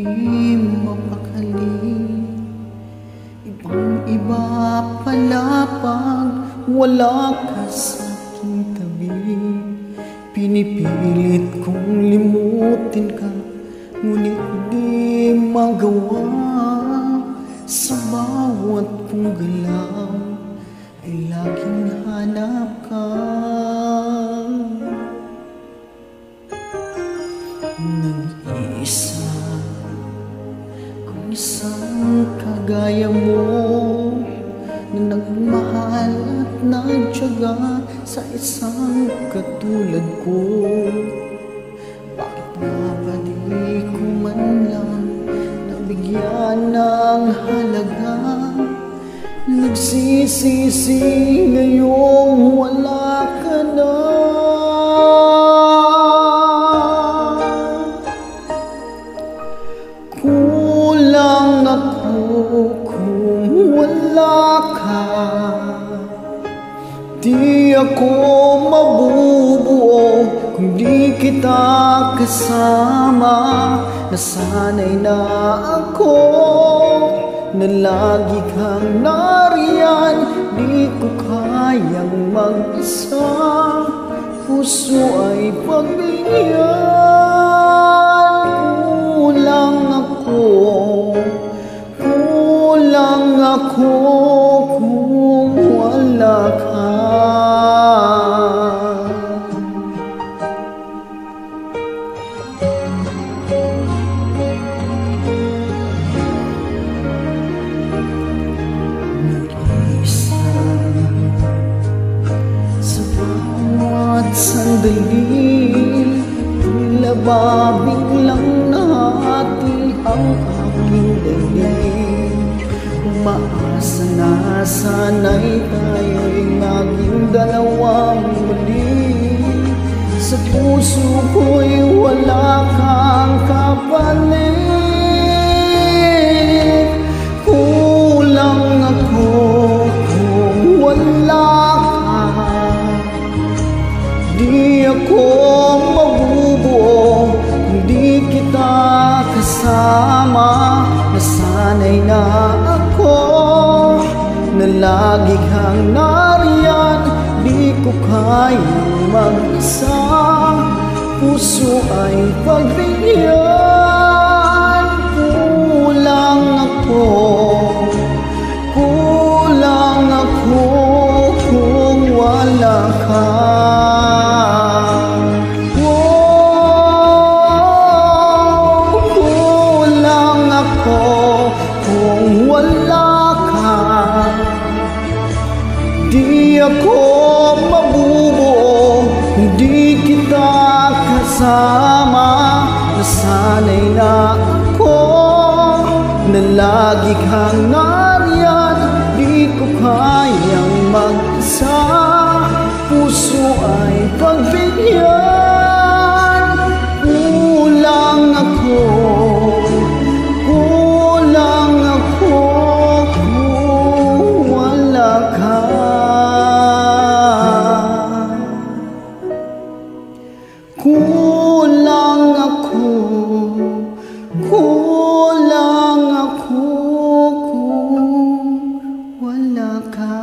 di mapakali. Ibang-iba pala pag wala ka sa aking tabi. Pinipilit kong limutin ka, ngunit di magawa. Sa bawat kong galaw ay laging hanap ka. Nag-iisa kung isang kagaya mo, na nagmahal at nagtiyaga sa isang katulad ko. Bakit nga ba di ko man lang nabigyan ng halaga? Nagsisisi ngayong wala ka na. Kulang ako kung wala ka. Di ako mabubuo kung di kita kasama. Nasanay na ako na lagi kang nariyan. Di ko kayang mag-isa, puso ay pagbigyan. Kulang ako kung wala ka. Nag-isa sa bawat sandali, tila ba biglang nahati ang aking daigdig. Umaasa na sana'y tayo'y maging dalawang muli. Sa puso ko'y wala kang kapalit. Kulang ako kung wala ka. Di ako mabubuo kung di kita kasama. Nasanay na ako na lagi kang nariyan. Di ko kayang mag-isa, puso ay pagbigyan. Kulang ako kung wala ka. Kung wala ka, di ako mabubuo, hindi kita kasama. Nasanay na ako na lagi kang nariyan. Di ko kayang mag-isa, puso ay pagbigyan. Kulang ako kung wala ka. Kulang ako kung wala ka.